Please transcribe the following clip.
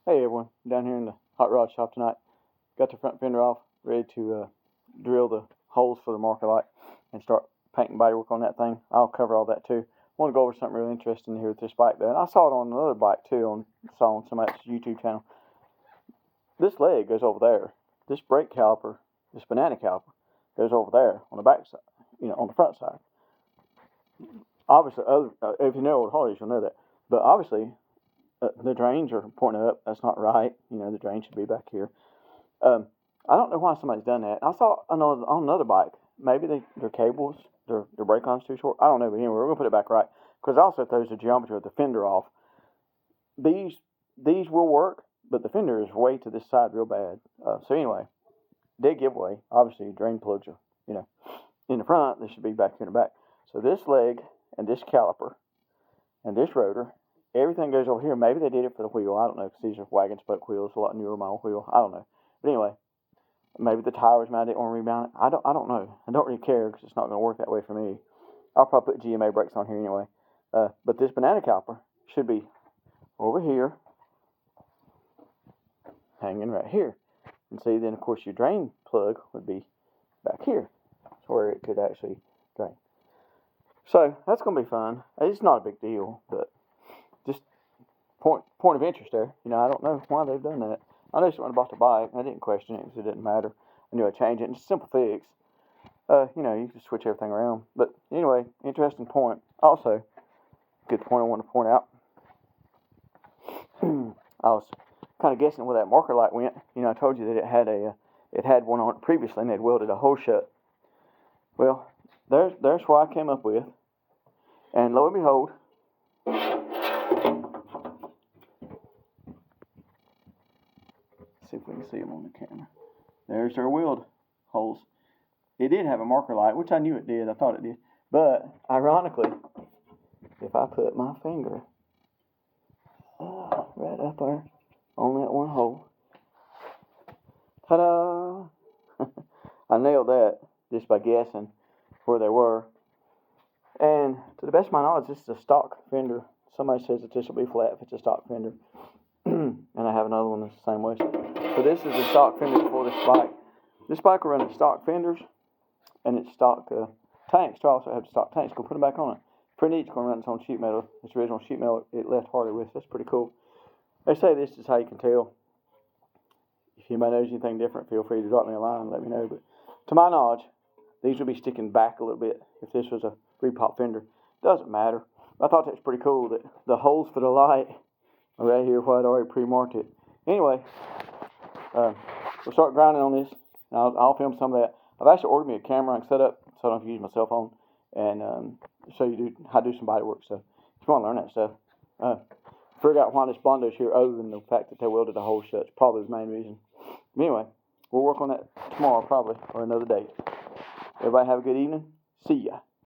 Hey everyone, down here in the hot rod shop tonight. Got the front fender off, ready to drill the holes for the marker light and start painting bodywork on that thing. I'll cover all that too. I want to go over something really interesting here with this bike though. And I saw it on another bike too, saw on somebody's YouTube channel. This leg goes over there. This brake caliper, this banana caliper, goes over there on the back side, on the front side. Obviously, if you know old Harleys, you'll know that. But obviously, the drains are pointing up. That's not right. The drain should be back here. I don't know why somebody's done that. I saw on another bike, maybe their cables, their brake line's too short. I don't know, but anyway, we're gonna put it back right because it also throws the geometry of the fender off. These will work, but the fender is way to this side real bad. So anyway, dead giveaway. Obviously, drain plugs are in the front. They should be back here in the back. So this leg and this caliper and this rotor. Everything goes over here. Maybe they did it for the wheel. I don't know, because these are wagon spoke wheels, a lot newer than my old wheel. I don't know. But anyway, maybe the tire was mad they didn't want to rebound it. I don't know. I don't really care because it's not going to work that way for me. I'll probably put GMA brakes on here anyway. But this banana caliper should be over here, hanging right here. And see, then of course your drain plug would be back here, where it could actually drain. So that's going to be fun. It's not a big deal, but just point of interest there. I don't know why they've done that. I know someone bought the bike. I didn't question it because it didn't matter. I knew I'd change it. It's a simple fix. You just switch everything around. But anyway, interesting point. Also, good point I want to point out. I was kind of guessing where that marker light went. I told you that it had one on it previously, and they'd welded a hole shut. Well, there's what I came up with. And lo and behold, see if we can see them on the camera. There's their weld holes. It did have a marker light, which I knew it did. I thought it did. But, ironically, if I put my finger right up there on that one hole, ta-da! I nailed that just by guessing where they were. And to the best of my knowledge, this is a stock fender. Somebody says that this will be flat if it's a stock fender. And I have another one that's the same way. So this is a stock fender for this bike. This bike will run stock fenders and it's stock tanks. I also have stock tanks. Go put them back on it. Pretty neat. It's going to run its own sheet metal. Its original sheet metal it left Harley with. That's pretty cool. They say this is how you can tell. If anybody knows anything different, feel free to drop me a line and let me know. But to my knowledge, these would be sticking back a little bit if this was a repop fender. Doesn't matter. I thought that was pretty cool that the holes for the light are right here where I'd already pre-marked it. Anyway, we'll start grinding on this. I'll film some of that. I've actually ordered me a camera and set up so I don't have to use my cell phone and show you how to do some body work. So if you want to learn that stuff, figure out why this Bondo's here other than the fact that they welded a hole shut. It's probably the main reason. But anyway, we'll work on that tomorrow probably or another day. Everybody have a good evening. See ya.